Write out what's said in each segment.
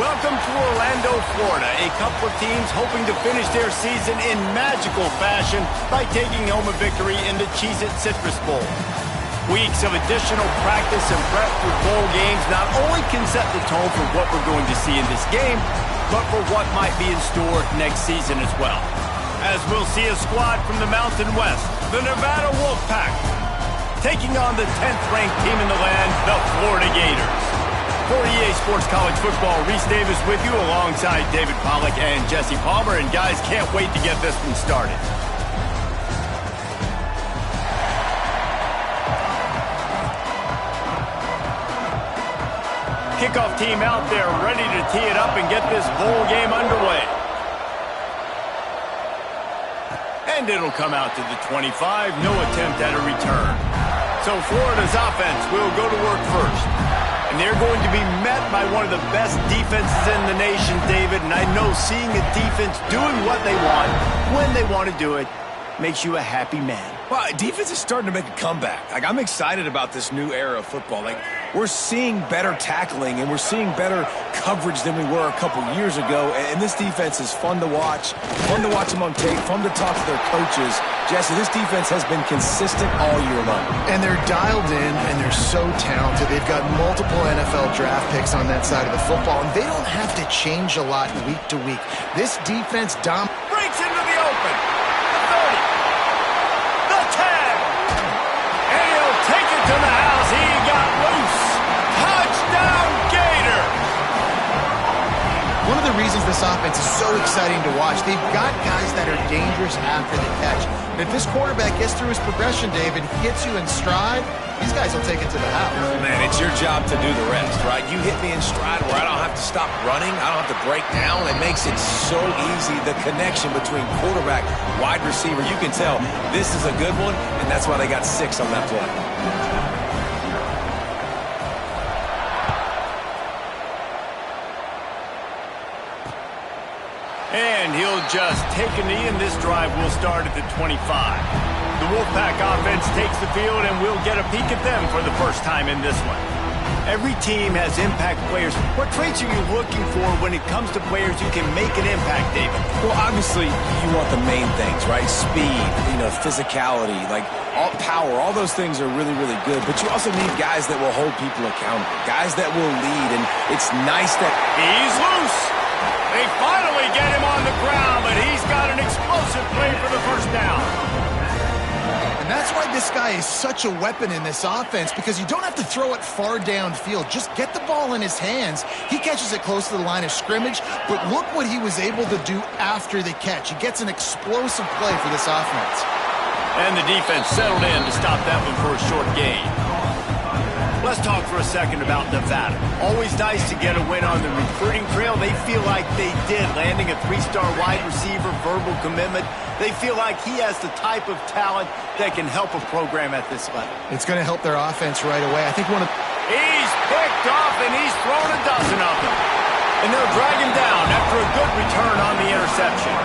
Welcome to Orlando, Florida, a couple of teams hoping to finish their season in magical fashion by taking home a victory in the Cheez-It Citrus Bowl. Weeks of additional practice and prep for bowl games not only can set the tone for what we're going to see in this game, but for what might be in store next season as well. As we'll see a squad from the Mountain West, the Nevada Wolfpack, taking on the 10th-ranked team in the land, the Florida Gators. For EA Sports College Football, Reese Davis with you alongside David Pollack and Jesse Palmer. And guys, can't wait to get this one started. Kickoff team out there ready to tee it up and get this bowl game underway. And it'll come out to the 25, no attempt at a return. So Florida's offense will go to work first. And they're going to be met by one of the best defenses in the nation, David. And I know seeing a defense doing what they want, when they want to do it, makes you a happy man. Well, defense is starting to make a comeback. I'm excited about this new era of football. We're seeing better tackling, and we're seeing better coverage than we were a couple years ago. And this defense is fun to watch among tape, fun to talk to their coaches. Jesse, this defense has been consistent all year long. And they're dialed in, and they're so talented. They've got multiple NFL draft picks on that side of the football, and they don't have to change a lot week to week. This defense breaks into the open. The 30. The 10. And he'll take it to the house. He got loose. Touchdown, Gator. One of the reasons this offense is so exciting to watch, they've got guys that are dangerous after the catch. And if this quarterback gets through his progression, David, gets you in stride, these guys will take it to the house. Man, it's your job to do the rest, right? You hit me in stride where I don't have to stop running. I don't have to break down. It makes it so easy, the connection between quarterback, wide receiver. You can tell this is a good one, and that's why they got 6 on that play. And he'll just take a knee, and this drive will start at the 25. The Wolfpack offense takes the field, and we'll get a peek at them for the first time in this one. Every team has impact players. What traits are you looking for when it comes to players who can make an impact, David? Well, obviously, you want the main things, right? Speed, physicality, all power. All those things are really, really good. But you also need guys that will hold people accountable, guys that will lead. And it's nice that he's loose. They finally get him on the ground, but he's got an explosive play for the first down. And that's why this guy is such a weapon in this offense, because you don't have to throw it far downfield. Just get the ball in his hands. He catches it close to the line of scrimmage, but look what he was able to do after the catch. He gets an explosive play for this offense. And the defense settled in to stop that one for a short gain. Let's talk for a second about Nevada. Always nice to get a win on the recruiting trail. They feel like they did, landing a 3-star wide receiver, verbal commitment. They feel like he has the type of talent that can help a program at this level. It's going to help their offense right away. I think he's picked off, and he's thrown a dozen of them. And they'll drag him down after a good return on the interception.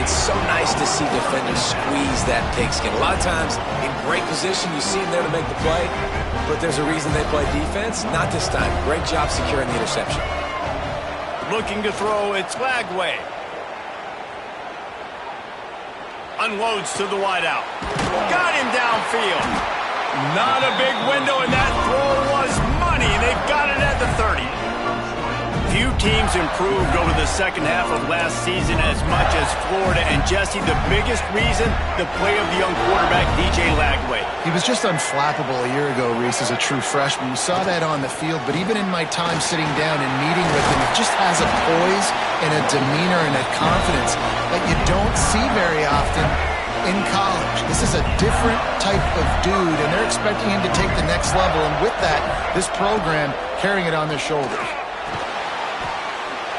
it's so nice to see defenders squeeze that pigskin. A lot of times, in great position, you see them there to make the play, but there's a reason they play defense. Not this time. Great job securing the interception. Looking to throw, it's flag way. Unloads to the wideout. Got him downfield. Not a big window, and that throw was money. They've got it at the 30. Few teams improved over the second half of last season as much as Florida. And Jesse, the biggest reason, the play of the young quarterback, DJ Lagway. He was just unflappable a year ago, Reese, as a true freshman. You saw that on the field, but even in my time sitting down and meeting with him, he just has a poise and a demeanor and a confidence that you don't see very often in college. This is a different type of dude, and they're expecting him to take the next level. And with that, this program carrying it on their shoulders.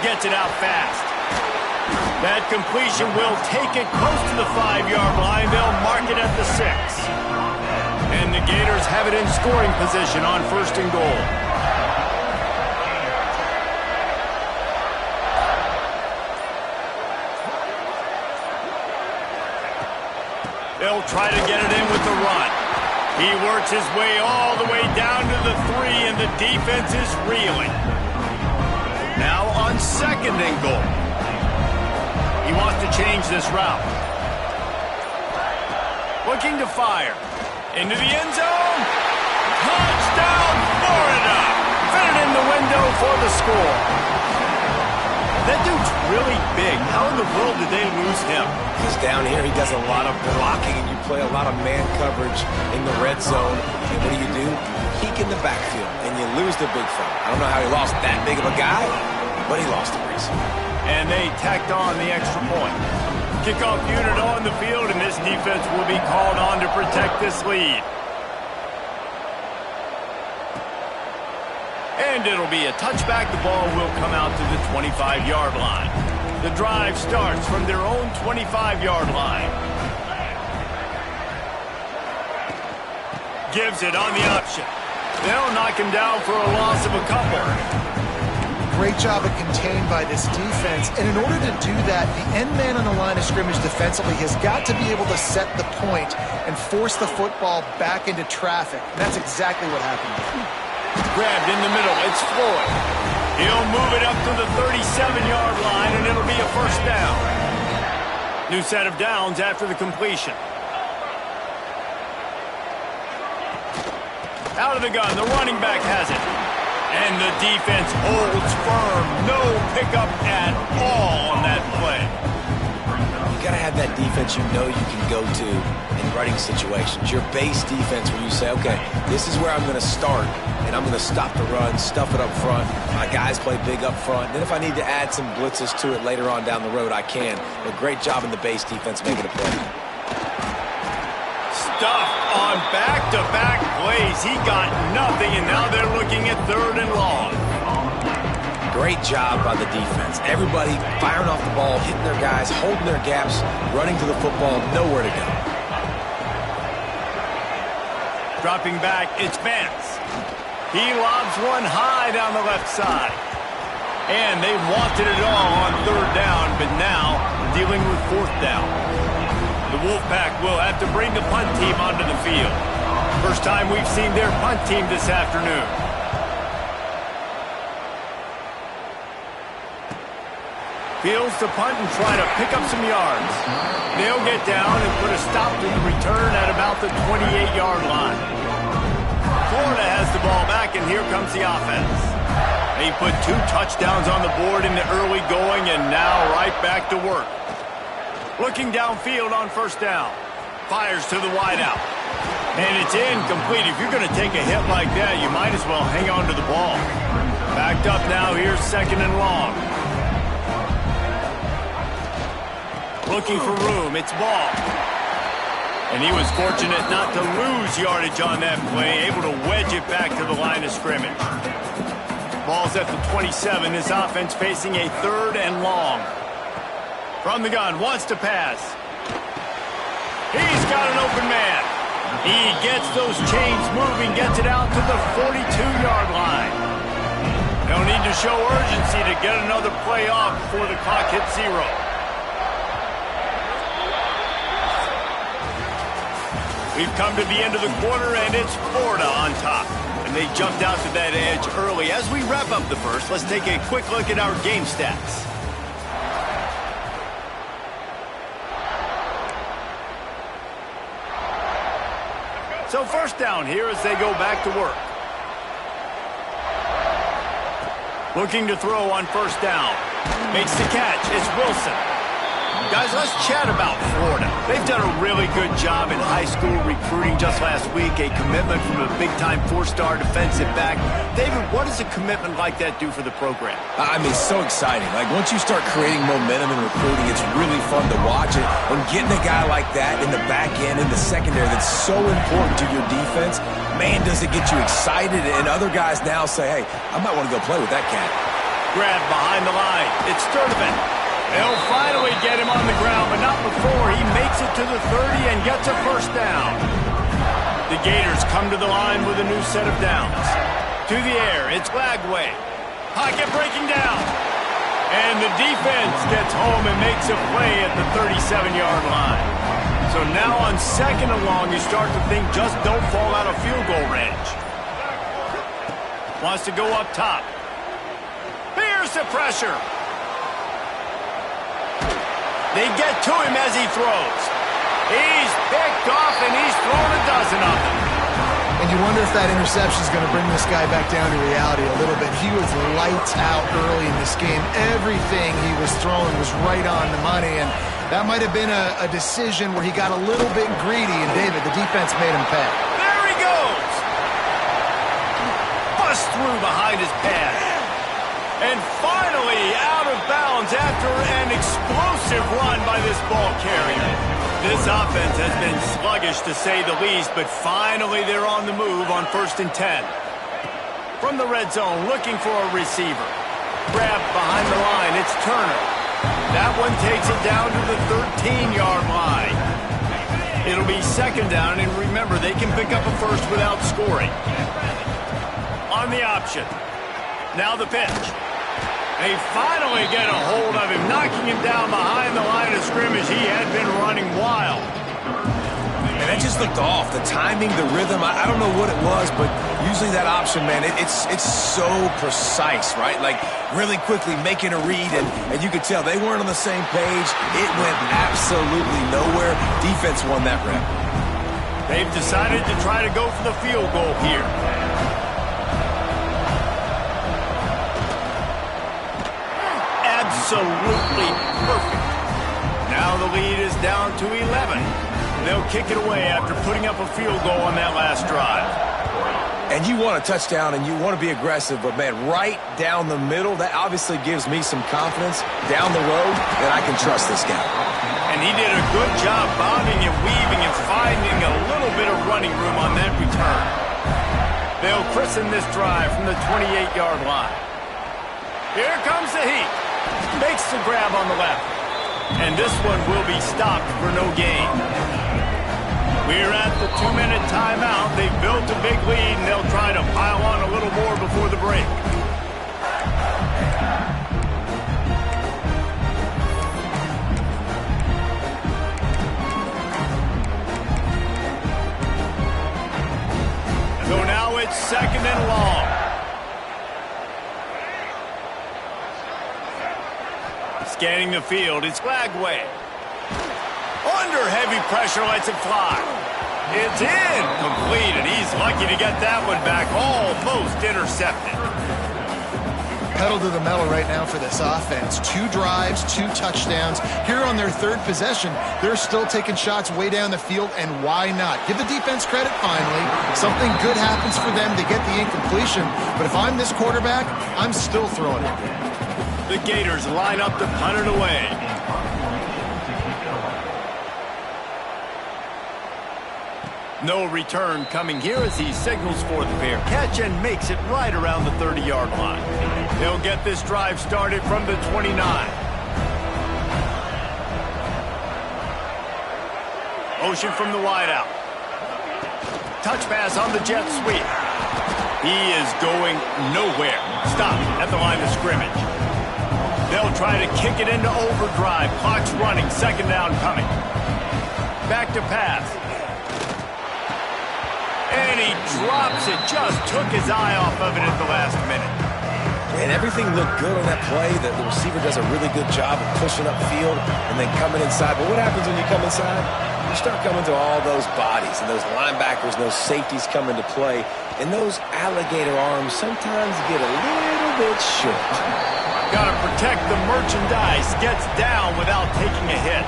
Gets it out fast. That completion will take it close to the 5-yard line. They'll mark it at the 6. And the Gators have it in scoring position on 1st and goal. They'll try to get it in with the run. He works his way all the way down to the 3, and the defense is reeling. on second and goal. He wants to change this route. Looking to fire. Into the end zone. Touchdown, Florida! Fit it in the window for the score. That dude's really big. How in the world did they lose him? Because down here he does a lot of blocking, and you play a lot of man coverage in the red zone. And what do? Peek in the backfield, and you lose the big fella. I don't know how he lost that big of a guy, but he lost him recently. And they tacked on the extra point. Kickoff unit on the field, and this defense will be called on to protect this lead. And it'll be a touchback. The ball will come out to the 25-yard line. The drive starts from their own 25-yard line. Gives it on the option. They'll knock him down for a loss of a couple. Great job of contained by this defense. And in order to do that, the end man on the line of scrimmage defensively has got to be able to set the point and force the football back into traffic. And that's exactly what happened. Grabbed in the middle. It's Floyd. He'll move it up to the 37-yard line, and it'll be a first down. New set of downs after the completion. Out of the gun. The running back has it. And the defense holds firm. No pickup at all on that play. You got to have that defense you know you can go to in running situations. Your base defense where you say, okay, this is where I'm going to start, and I'm going to stop the run, stuff it up front. My guys play big up front. Then if I need to add some blitzes to it later on down the road, I can. But great job in the base defense making a play. Stuffed on back-to-back plays. He got nothing, and now they're looking at third and long. Great job by the defense. Everybody firing off the ball, hitting their guys, holding their gaps, running to the football, nowhere to go. Dropping back, it's Vance. He lobs one high down the left side. And they wanted it all on third down, but now dealing with fourth down. The Wolfpack will have to bring the punt team onto the field. First time we've seen their punt team this afternoon. Fields to punt and try to pick up some yards. They'll get down and put a stop to the return at about the 28-yard line. Florida has the ball back, and here comes the offense. They put 2 touchdowns on the board in the early going, and now right back to work. Looking downfield on first down. Fires to the wideout. And it's incomplete. If you're going to take a hit like that, you might as well hang on to the ball. Backed up now. Here's second and long. Looking for room. It's Ball. And he was fortunate not to lose yardage on that play. Able to wedge it back to the line of scrimmage. Ball's at the 27. His offense facing a third and long. From the gun, wants to pass. He's got an open man. He gets those chains moving, gets it out to the 42-yard line. They'll need to show urgency to get another play off before the clock hits 0. We've come to the end of the quarter, and it's Florida on top. And they jumped out to that edge early. As we wrap up the first, let's take a quick look at our game stats. So first down here as they go back to work. Looking to throw on first down. Makes the catch. It's Wilson. Guys, let's chat about Florida. They've done a really good job in high school recruiting just last week. A commitment from a big-time 4-star defensive back. David, what does a commitment like that do for the program? I mean, so exciting. Like, once you start creating momentum in recruiting, it's really fun to watch it. When getting a guy like that in the back end, in the secondary, that's so important to your defense, man, does it get you excited. And other guys now say, hey, I might want to go play with that cat. Grab behind the line. It's Sturdivant. They'll finally get him on the ground, but not before he makes it to the 30 and gets a first down. The Gators come to the line with a new set of downs. To the air, it's Lagway. Pocket breaking down. And the defense gets home and makes a play at the 37-yard line. So now on second and long, you start to think just don't fall out of field goal range. Wants to go up top. Here's Here's the pressure. They get to him as he throws. He's picked off, and he's thrown a dozen of them. And you wonder if that interception is going to bring this guy back down to reality a little bit. He was lights out early in this game. Everything he was throwing was right on the money, and that might have been a decision where he got a little bit greedy, and David, the defense made him pay. There he goes! Bust through behind his pad. And finally out of bounds after an explosive run by this ball carrier. This offense has been sluggish to say the least, but finally they're on the move on 1st and 10. From the red zone, looking for a receiver. Grab behind the line, it's Turner. That one takes it down to the 13-yard line. It'll be 2nd down, and remember, they can pick up a first without scoring. On the option. Now the pitch. They finally get a hold of him, knocking him down behind the line of scrimmage. He had been running wild. And that just looked off. The timing, the rhythm, I don't know what it was, but usually that option, man, it's so precise, right? Like really quickly making a read, and you could tell they weren't on the same page. It went absolutely nowhere. Defense won that rep. They've decided to try to go for the field goal here. Absolutely perfect. Now the lead is down to 11. They'll kick it away after putting up a field goal on that last drive. And you want a touchdown and you want to be aggressive, but man, right down the middle, that obviously gives me some confidence down the road that I can trust this guy. And he did a good job bobbing and weaving and finding a little bit of running room on that return. They'll christen this drive from the 28-yard line. Here comes the heat. Makes the grab on the left. And this one will be stopped for no gain. We're at the 2-minute timeout. They've built a big lead, and they'll try to pile on a little more before the break. So now it's 2nd and long. Scanning the field, it's Lagway. Under heavy pressure, lets it fly. It's incomplete, and he's lucky to get that one back, almost intercepted. Pedal to the metal right now for this offense. 2 drives, 2 touchdowns. Here on their 3rd possession, they're still taking shots way down the field, and why not? Give the defense credit finally. Something good happens for them to get the incompletion, but if I'm this quarterback, I'm still throwing it. The Gators line up to punt it away. No return coming here as he signals for the fair catch and makes it right around the 30-yard line. They'll get this drive started from the 29. Motion from the wideout. Touch pass on the jet sweep. He is going nowhere. Stopped at the line of scrimmage. They'll try to kick it into overdrive. Clock's running. 2nd down coming. Back to pass. And he drops it. Just took his eye off of it at the last minute. And everything looked good on that play. The receiver does a really good job of pushing upfield and then coming inside. But what happens when you come inside? You start coming to all those bodies and those linebackers and those safeties come into play. And those alligator arms sometimes get a little bit short. Got to protect the merchandise. Gets down without taking a hit.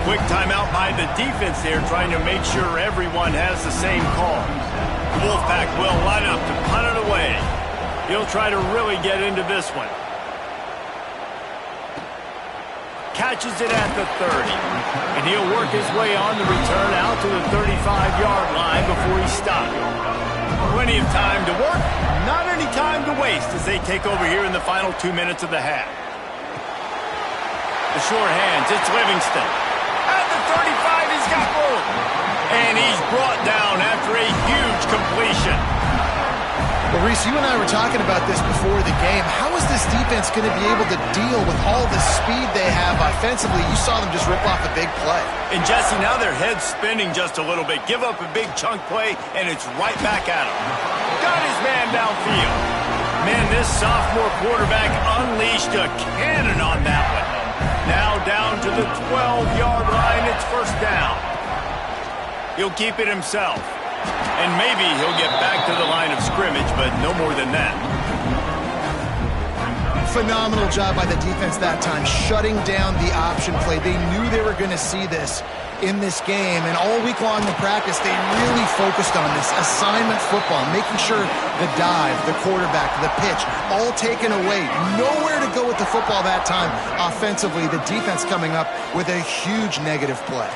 Quick timeout by the defense there, trying to make sure everyone has the same call. The Wolfpack will line up to punt it away. He'll try to really get into this one. Catches it at the 30. And he'll work his way on the return out to the 35-yard line before he's stopped. Plenty of time to work, not any time to waste as they take over here in the final 2 minutes of the half. The short hands, it's Livingston. At the 35, he's got room. And he's brought down after a huge completion. Well, Reese, you and I were talking about this before the game. How is this defense going to be able to deal with all the speed they have offensively? You saw them just rip off a big play. And Jesse, now their head's spinning just a little bit. Give up a big chunk play, and it's right back at him. Got his man downfield. Man, this sophomore quarterback unleashed a cannon on that one. Now down to the 12-yard line, it's first down. He'll keep it himself. And maybe he'll get back to the line of scrimmage, but no more than that. Phenomenal job by the defense that time, shutting down the option play. They knew they were going to see this in this game, and all week long in practice, they really focused on this assignment football, making sure the dive, the quarterback, the pitch, all taken away. Nowhere to go with the football that time offensively. The defense coming up with a huge negative play.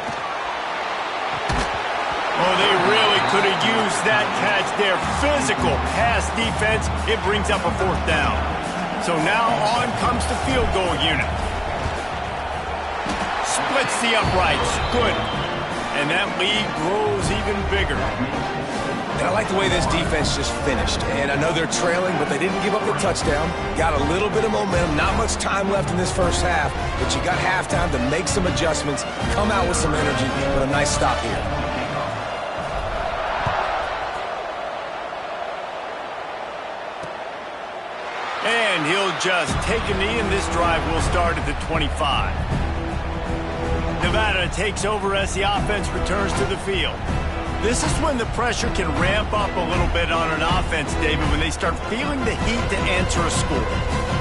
Oh, they really could have used that catch there. Physical pass defense. It brings up a fourth down. So now on comes the field goal unit. Splits the uprights. Good. And that lead grows even bigger. And I like the way this defense just finished. And I know they're trailing, but they didn't give up the touchdown. Got a little bit of momentum. Not much time left in this first half, but you got halftime to make some adjustments, come out with some energy, but a nice stop here. And he'll just take a knee, and this drive will start at the 25. Nevada takes over as the offense returns to the field. This is when the pressure can ramp up a little bit on an offense, David, when they start feeling the heat to answer a score.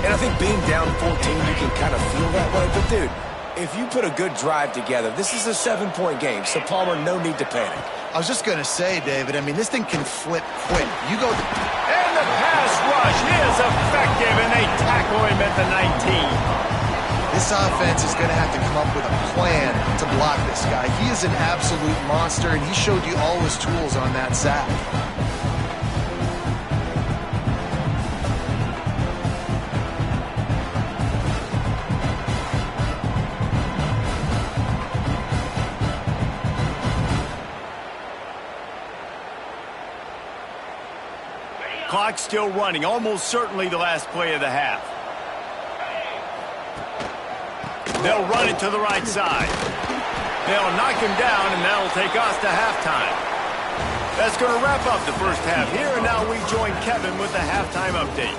And I think being down 14, you can kind of feel that way. But, dude, if you put a good drive together, this is a 7-point game, so Palmer, no need to panic. I was just going to say, David, I mean, this thing can flip quick. You go... And the pass rush is effective, and they tackle him at the 19. This offense is going to have to come up with a plan to block this guy. He is an absolute monster, and he showed you all his tools on that sack. Clock still running, almost certainly the last play of the half. They'll run it to the right side. They'll knock him down, and that'll take us to halftime. That's going to wrap up the first half here, and now we join Kevin with the halftime update.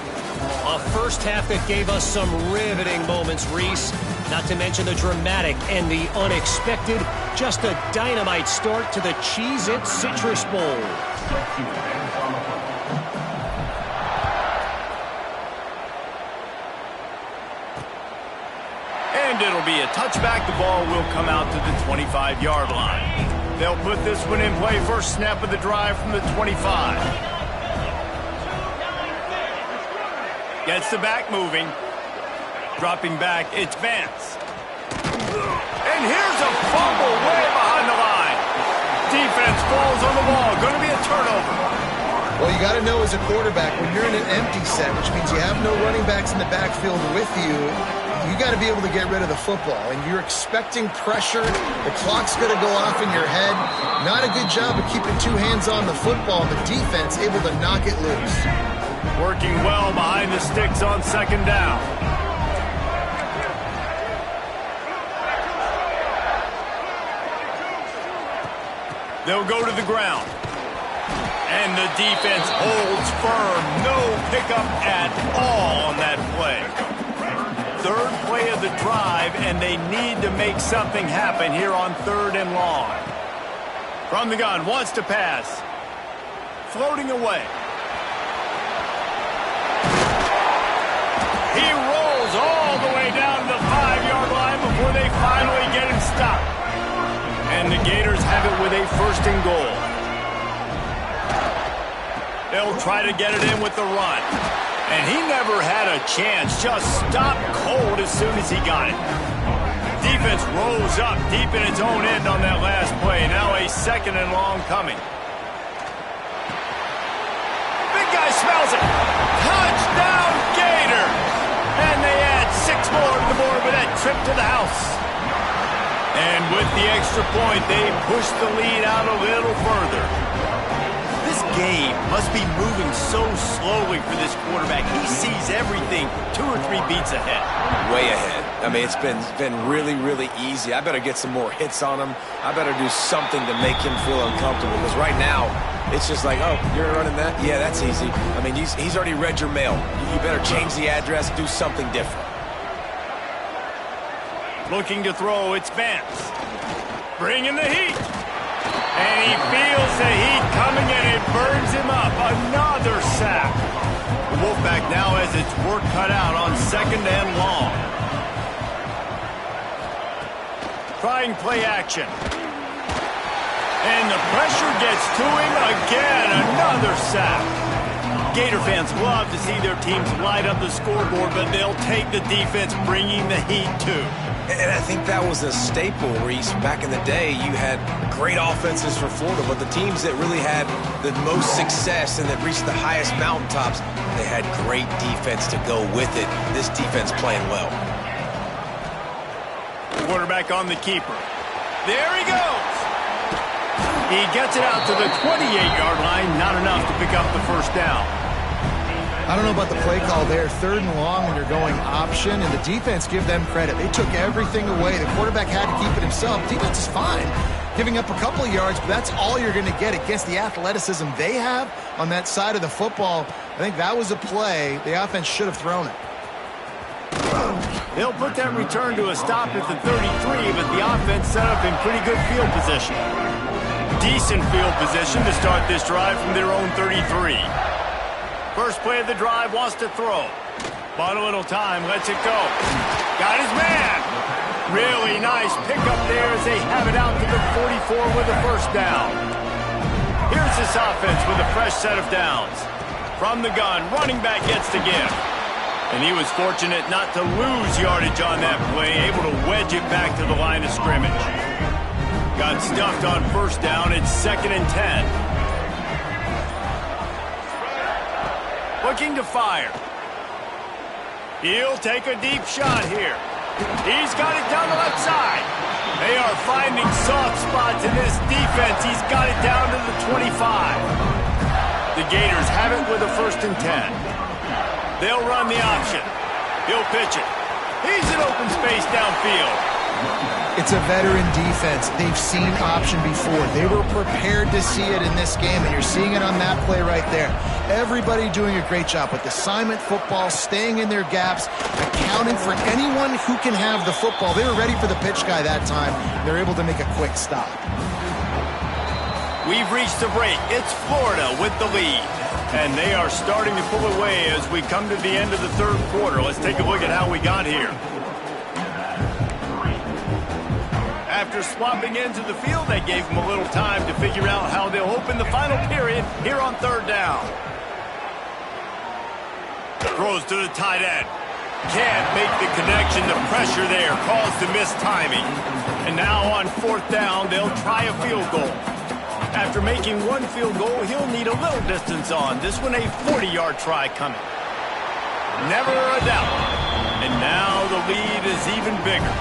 A first half that gave us some riveting moments, Reese. Not to mention the dramatic and the unexpected. Just a dynamite start to the Cheez-It Citrus Bowl. And it'll be a touchback. The ball will come out to the 25-yard line. They'll put this one in play. First snap of the drive from the 25. Gets the back moving. Dropping back, it's Vance. And here's a fumble way behind the line. Defense falls on the ball. Going to be a turnover. Well, you got to know as a quarterback, when you're in an empty set, which means you have no running backs in the backfield with you, you got to be able to get rid of the football. And you're expecting pressure. The clock's going to go off in your head. Not a good job of keeping two hands on the football. The defense able to knock it loose. Working well behind the sticks on second down. They'll go to the ground. And the defense holds firm. No pickup at all on that play. Third play of the drive, and they need to make something happen here on 3rd and long. From the gun, wants to pass. Floating away. He rolls all the way down to the 5-yard line before they finally get him stopped. And the Gators have it with a 1st and goal. They'll try to get it in with the run. And he never had a chance. Just stopped cold as soon as he got it. Defense rose up deep in its own end on that last play. Now a 2nd and long coming. Big guy smells it. Touchdown, Gator. And they add 6 more to the board with that trip to the house. And with the extra point, they push the lead out a little further. This game must be moving so slowly for this quarterback. He sees everything 2 or 3 beats ahead. Way ahead. I mean, it's been really, really easy. I better get some more hits on him. I better do something to make him feel uncomfortable, because right now, it's just like, oh, you're running that? Yeah, that's easy. I mean, he's already read your mail. You better change the address, do something different. Looking to throw, it's Vance. Bringing the heat. And he feels the heat coming, and it burns him up. Another sack. The Wolfpack now has its work cut out on 2nd and long. Trying play action. And the pressure gets to him again. Another sack. Gator fans love to see their teams light up the scoreboard, but they'll take the defense bringing the heat too. And I think that was a staple, Reese. Back in the day, you had great offenses for Florida, but the teams that really had the most success and that reached the highest mountaintops, they had great defense to go with it. This defense playing well. Quarterback on the keeper. There he goes. He gets it out to the 28-yard line. Not enough to pick up the first down. I don't know about the play call there. 3rd and long when you're going option, and the defense, give them credit. They took everything away. The quarterback had to keep it himself. Defense is fine, giving up a couple of yards, but that's all you're going to get against the athleticism they have on that side of the football. I think that was a play. The offense should have thrown it. They'll put that return to a stop at the 33, but the offense set up in pretty good field position. Decent field position to start this drive from their own 33. First play of the drive, wants to throw. Bought a little time, lets it go. Got his man. Really nice pickup there as they have it out to the 44 with a first down. Here's this offense with a fresh set of downs. From the gun, running back gets the gift. And he was fortunate not to lose yardage on that play, able to wedge it back to the line of scrimmage. Got stuffed on first down, it's 2nd and 10. Looking to fire. He'll take a deep shot here. He's got it down the left side. They are finding soft spots in this defense. He's got it down to the 25. The Gators have it with a 1st and 10. They'll run the option. He'll pitch it. He's in open space downfield. It's a veteran defense. They've seen option before. They were prepared to see it in this game, and you're seeing it on that play right there. Everybody doing a great job with assignment football, staying in their gaps, accounting for anyone who can have the football. They were ready for the pitch guy that time. They're able to make a quick stop. We've reached the break. It's Florida with the lead. And they are starting to pull away as we come to the end of the 3rd quarter. Let's take a look at how we got here. After swapping into the field, they gave them a little time to figure out how they'll open the final period here on 3rd down. Throws to the tight end. Can't make the connection. The pressure there caused the missed timing. And now on 4th down, they'll try a field goal. After making one field goal, he'll need a little distance on. This one a 40-yard try coming. Never a doubt. And now the lead is even bigger.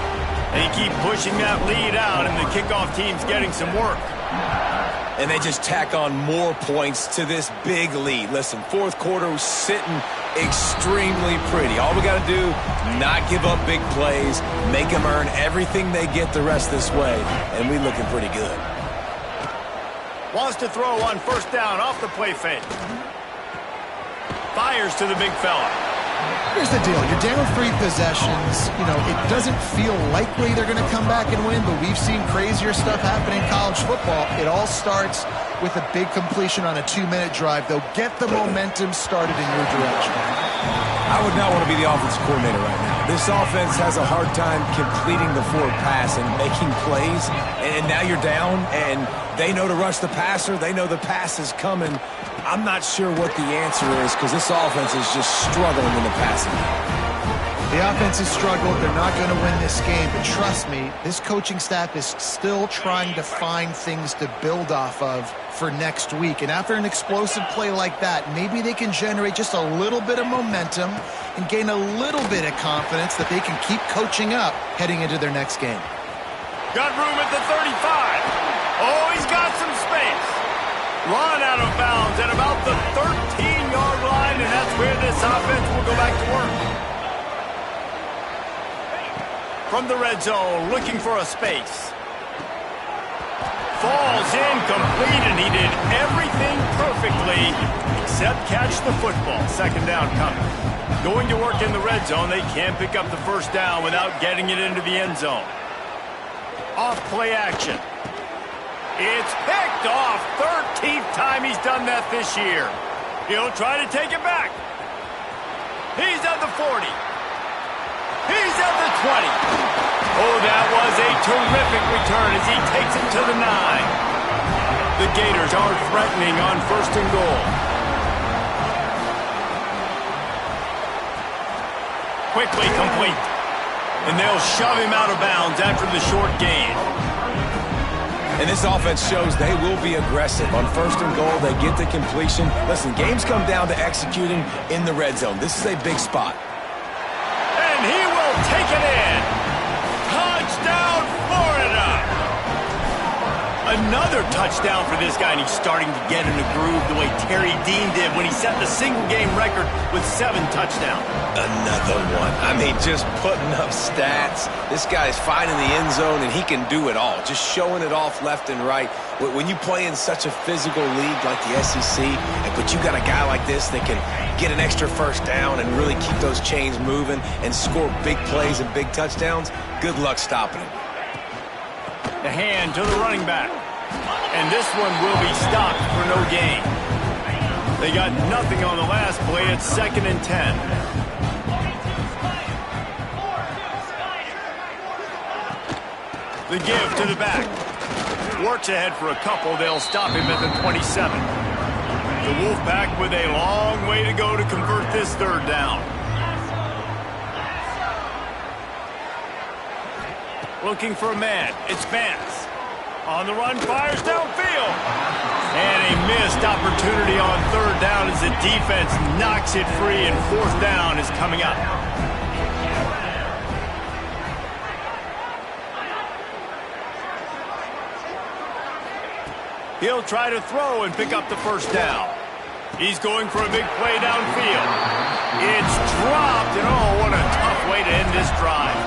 They keep pushing that lead out, and the kickoff team's getting some work. And they just tack on more points to this big lead. Listen, 4th quarter was sitting extremely pretty. All we got to do, not give up big plays, make them earn everything they get the rest this way, and we looking pretty good. Wants to throw on 1st down off the play fake. Fires to the big fella. Here's the deal. You're down 3 possessions. You know, it doesn't feel likely they're going to come back and win, but we've seen crazier stuff happen in college football. It all starts with a big completion on a 2-minute drive. They'll get the momentum started in your direction. I would not want to be the offensive coordinator right now. This offense has a hard time completing the forward pass and making plays, and now you're down, and they know to rush the passer. They know the pass is coming. I'm not sure what the answer is because this offense is just struggling in the passing game. The offense has struggled. They're not going to win this game, but trust me, this coaching staff is still trying to find things to build off of for next week. And after an explosive play like that, maybe they can generate just a little bit of momentum and gain a little bit of confidence that they can keep coaching up heading into their next game. Got room at the 35. Oh, he's got some space. Run out of bounds at about the 13-yard line, and that's where this offense will go back to work. from the red zone, looking for a space. Falls incomplete, and he did everything perfectly except catch the football. Second down coming. Going to work in the red zone, they can't pick up the first down without getting it into the end zone. Off play action. It's picked off. 13th time he's done that this year. He'll try to take it back. He's at the 40. He's at the 20. Oh, that was a terrific return as he takes it to the 9. The Gators are threatening on 1st and goal. Quickly complete. And they'll shove him out of bounds after the short gain. And this offense shows they will be aggressive. On 1st and goal, they get the completion. Listen, games come down to executing in the red zone. This is a big spot. And he will take it in. Touchdown, Florida! Another touchdown for this guy, and he's starting to get in a groove the way Terry Dean did when he set the single-game record with 7 touchdowns. Another one. I mean, just putting up stats. This guy's finding the end zone, and he can do it all. Just showing it off left and right. When you play in such a physical league like the SEC, but you got a guy like this that can get an extra first down and really keep those chains moving and score big plays and big touchdowns, good luck stopping him. The hand to the running back. And this one will be stopped for no gain. They got nothing on the last play. It's 2nd and 10. The give to the back. Works ahead for a couple. They'll stop him at the 27. The Wolfpack with a long way to go to convert this 3rd down. Looking for a man. It's Vance. On the run, fires downfield. And a missed opportunity on 3rd down as the defense knocks it free, and 4th down is coming up. He'll try to throw and pick up the first down. He's going for a big play downfield. It's dropped, and oh, what a tough way to end this drive.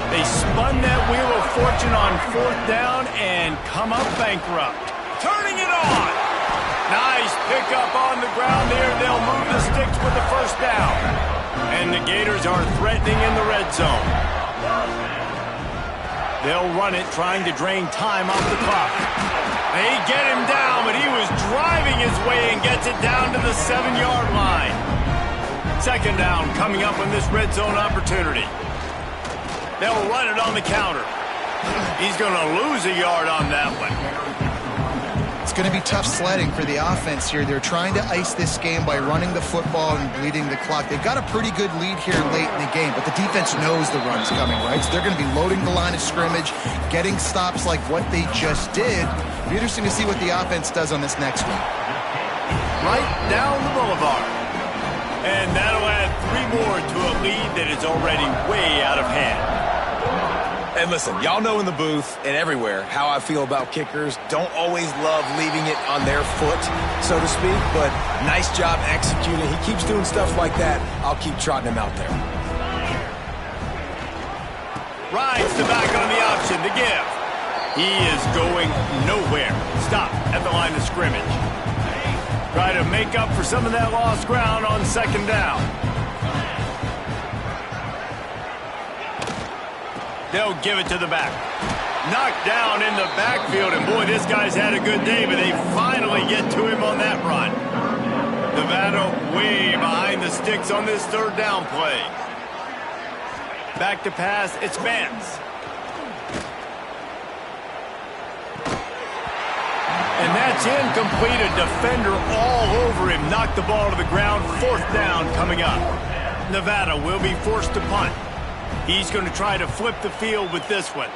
They spun that wheel of fortune on 4th down and come up bankrupt. Turning it on. Nice pickup on the ground there. They'll move the sticks with the first down. And the Gators are threatening in the red zone. They'll run it, trying to drain time off the clock. They get him down, but he was driving his way and gets it down to the 7-yard line. 2nd down coming up on this red zone opportunity. They'll run it on the counter. He's going to lose a yard on that one. It's going to be tough sledding for the offense here. They're trying to ice this game by running the football and bleeding the clock. They've got a pretty good lead here late in the game, but the defense knows the run's coming, right? So they're going to be loading the line of scrimmage, getting stops like what they just did. It'll be interesting to see what the offense does on this next one. Right down the boulevard. And that'll add 3 more to a lead that is already way out of hand. And listen, y'all know in the booth and everywhere how I feel about kickers. Don't always love leaving it on their foot, so to speak, but nice job executing. He keeps doing stuff like that. I'll keep trotting him out there. Rides the back on the option, the give. He is going nowhere. Stop at the line of scrimmage. Try to make up for some of that lost ground on 2nd down. They'll give it to the back. Knocked down in the backfield, and boy, this guy's had a good day, but they finally get to him on that run. Nevada way behind the sticks on this 3rd down play. Back to pass, it's Vance. And that's incomplete. A defender all over him. Knocked the ball to the ground. 4th down coming up. Nevada will be forced to punt. He's going to try to flip the field with this one.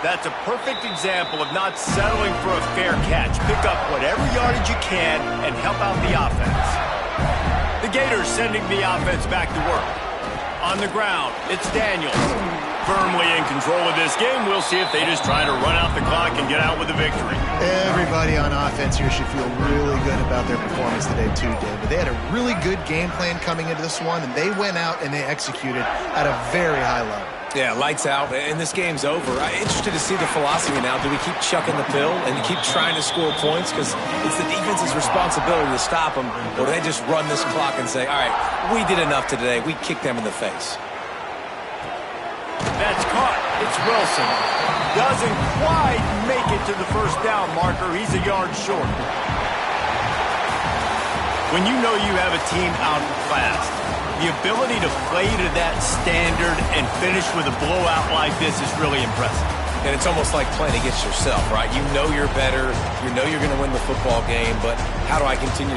That's a perfect example of not settling for a fair catch. Pick up whatever yardage you can and help out the offense. The Gators sending the offense back to work. On the ground, it's Daniels. Firmly in control of this game. We'll see if they just try to run out the clock and get out with a victory. Everybody on offense here should feel really good about their performance today too, David. They had a really good game plan coming into this one, and they went out and they executed at a very high level. Yeah, lights out, and this game's over. I'm interested to see the philosophy now. Do we keep chucking the pill and keep trying to score points? Because it's the defense's responsibility to stop them. Or do they just run this clock and say, all right, we did enough today. We kicked them in the face. That's caught. It's Wilson. Doesn't quite make it to the first down marker. He's a yard short. When you know you have a team outclassed, the ability to play to that standard and finish with a blowout like this is really impressive. And it's almost like playing against yourself, right? You know you're better. You know you're going to win the football game, but how do I continue to